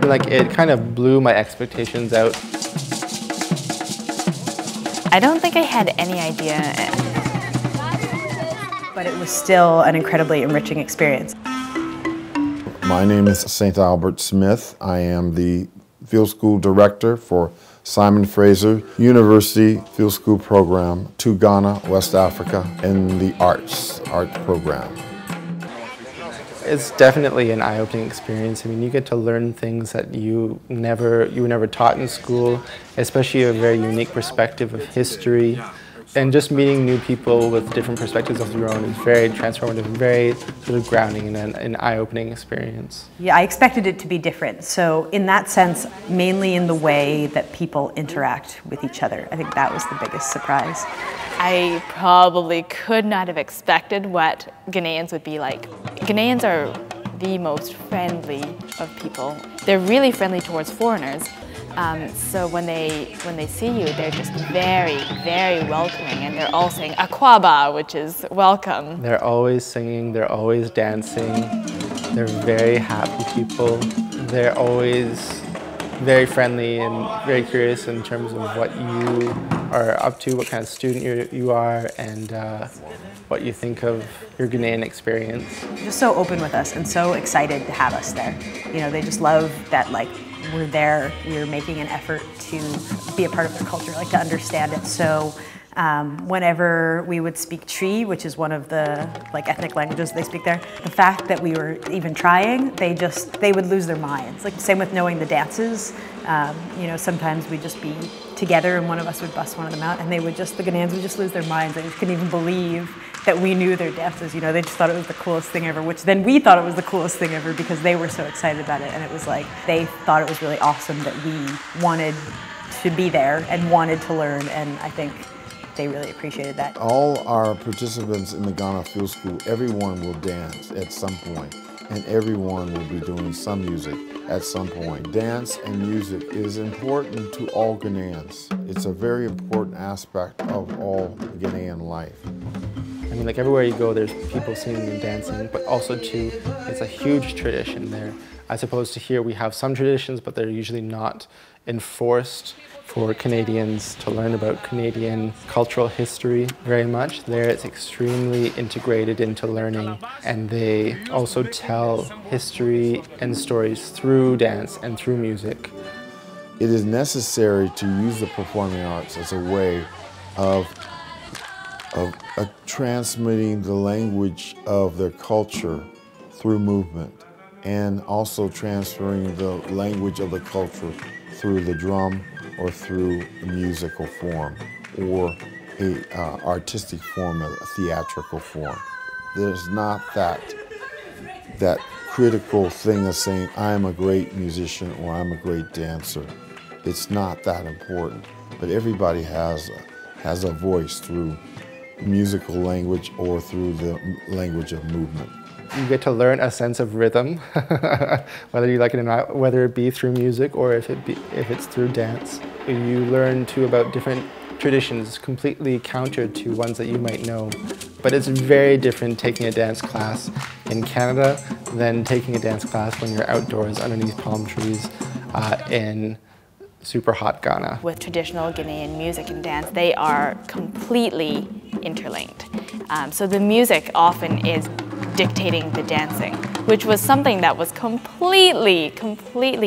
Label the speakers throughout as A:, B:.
A: Like, it kind of blew my expectations out.
B: I don't think I had any idea.
C: But it was still an incredibly enriching experience.
D: My name is St. Albert Smith. I am the Field School Director for Simon Fraser University Field School Program to Ghana, West Africa, in the art program.
A: It's definitely an eye-opening experience. I mean, you get to learn things that you were never taught in school, especially a very unique perspective of history. And just meeting new people with different perspectives of your own is very transformative, very sort of grounding and an eye-opening experience.
C: Yeah, I expected it to be different. So in that sense, mainly in the way that people interact with each other. I think that was the biggest surprise.
B: I probably could not have expected what Ghanaians would be like. Ghanaians are the most friendly of people. They're really friendly towards foreigners. So when they see you, they're just very, very welcoming, and they're all saying "Akwaba," which is welcome.
A: They're always singing, they're always dancing, they're very happy people. They're always very friendly and very curious in terms of what you are up to, what kind of student you are, and what you think of your Ghanaian experience.
C: Just so open with us and so excited to have us there. You know, they just love that, like, we're there, we're making an effort to be a part of their culture, like to understand it. So whenever we would speak Tree, which is one of the ethnic languages they speak there, the fact that we were even trying, they would lose their minds. Like, same with knowing the dances. You know, sometimes we'd just be together and one of us would bust one of them out, and the Ghanaians would just lose their minds. They just couldn't even believe that we knew their dances. You know, they just thought it was the coolest thing ever, which then we thought it was the coolest thing ever because they were so excited about it. And it was like, they thought it was really awesome that we wanted to be there and wanted to learn, and I think they really appreciated that.
D: All our participants in the Ghana Field School, everyone will dance at some point, and everyone will be doing some music at some point. Dance and music is important to all Ghanaians. It's a very important aspect of all Ghanaian life.
A: I mean, like, everywhere you go, there's people singing and dancing, but also too, it's a huge tradition there. As opposed to here, we have some traditions, but they're usually not enforced for Canadians to learn about Canadian cultural history very much. There, it's extremely integrated into learning, and they also tell history and stories through dance and through music.
D: It is necessary to use the performing arts as a way of transmitting the language of their culture through movement, and also transferring the language of the culture through the drum or through a musical form or a artistic form, a theatrical form. There's not that critical thing of saying, I'm a great musician or I'm a great dancer. It's not that important, but everybody has a voice through musical language or through the language of movement.
A: You get to learn a sense of rhythm, whether you like it or not, whether it be through music or if it's through dance. You learn too about different traditions completely counter to ones that you might know. But it's very different taking a dance class in Canada than taking a dance class when you're outdoors underneath palm trees in super hot Ghana.
B: With traditional Ghanaian music and dance, they are completely interlinked. So the music often is dictating the dancing, which was something that was completely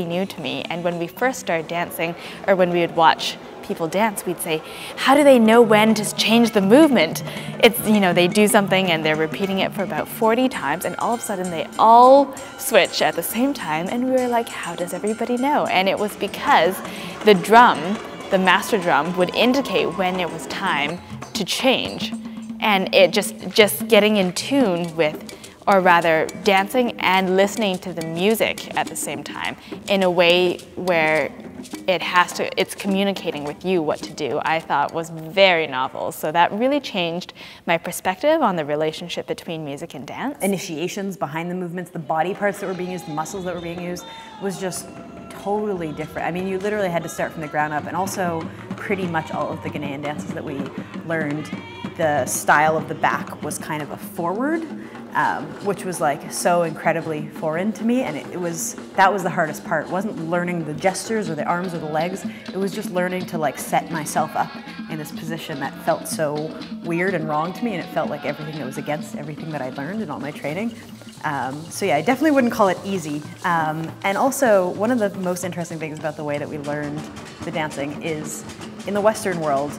B: new to me. And when we first started dancing, or when we would watch people dance, we'd say, how do they know when to change the movement? It's, you know, they do something and they're repeating it for about 40 times, and all of a sudden they all switch at the same time, and we were like, how does everybody know? And it was because the drum, the master drum, would indicate when it was time to change. And it just getting in tune with, or rather dancing and listening to the music at the same time in a way where it's communicating with you what to do, I thought was very novel. So that really changed my perspective on the relationship between music and dance.
C: Initiations behind the movements, the body parts that were being used, the muscles that were being used, was just totally different. I mean, you literally had to start from the ground up, and also pretty much all of the Ghanaian dances that we learned, the style of the back was kind of a forward which was like so incredibly foreign to me, and that was the hardest part. It wasn't learning the gestures or the arms or the legs, it was just learning to like set myself up in this position that felt so weird and wrong to me, and it felt like everything that was against everything that I learned in all my training. So yeah, I definitely wouldn't call it easy. And also, one of the most interesting things about the way that we learned the dancing is, in the Western world,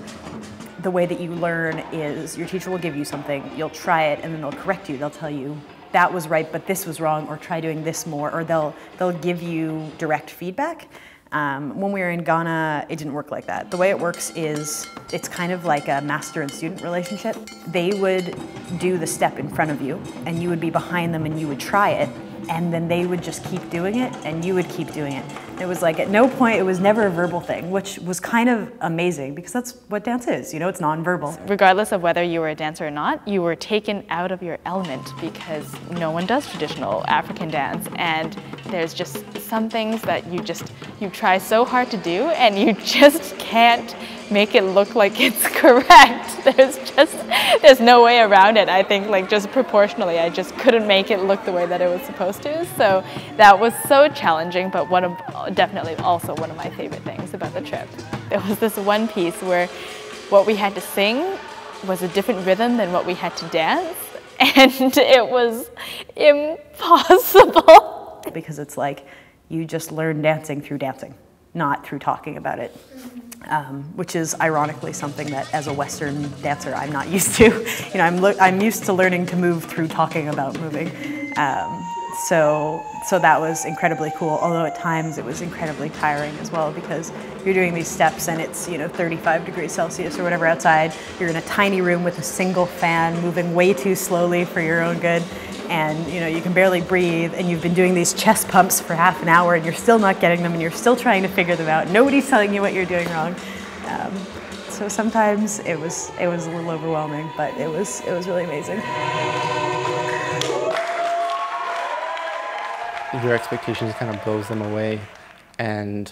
C: the way that you learn is your teacher will give you something, you'll try it, and then they'll correct you. They'll tell you, that was right, but this was wrong, or try doing this more, or they'll give you direct feedback. When we were in Ghana, it didn't work like that. The way it works is, it's kind of like a master and student relationship. They would do the step in front of you, and you would be behind them and you would try it, and then they would just keep doing it, and you would keep doing it. It was like, at no point, it was never a verbal thing, which was kind of amazing, because that's what dance is, you know, it's nonverbal.
B: Regardless of whether you were a dancer or not, you were taken out of your element, because no one does traditional African dance, and there's just some things that you try so hard to do, and you just can't make it look like it's correct. There's no way around it. I think, like, just proportionally, I just couldn't make it look the way that it was supposed to. So that was so challenging, but definitely also one of my favorite things about the trip. There was this one piece where what we had to sing was a different rhythm than what we had to dance, and it was impossible.
C: Because it's like, you just learn dancing through dancing, not through talking about it. Which is ironically something that, as a Western dancer, I'm not used to. You know, I'm used to learning to move through talking about moving. So that was incredibly cool, although at times it was incredibly tiring as well, because you're doing these steps and it's, you know, 35 degrees Celsius or whatever outside. You're in a tiny room with a single fan moving way too slowly for your own good, and you know, you can barely breathe, and you've been doing these chest pumps for half an hour and you're still not getting them, and you're still trying to figure them out. Nobody's telling you what you're doing wrong. So sometimes it was a little overwhelming, but it was really amazing.
A: Your expectations kind of blows them away, and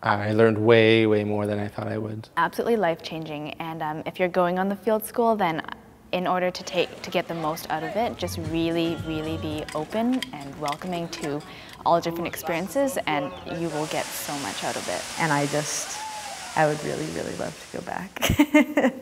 A: I learned way, way more than I thought I would.
B: Absolutely life-changing, and if you're going on the field school, then in order to get the most out of it, just really, really be open and welcoming to all different experiences, and you will get so much out of it.
C: And I would really, really love to go back.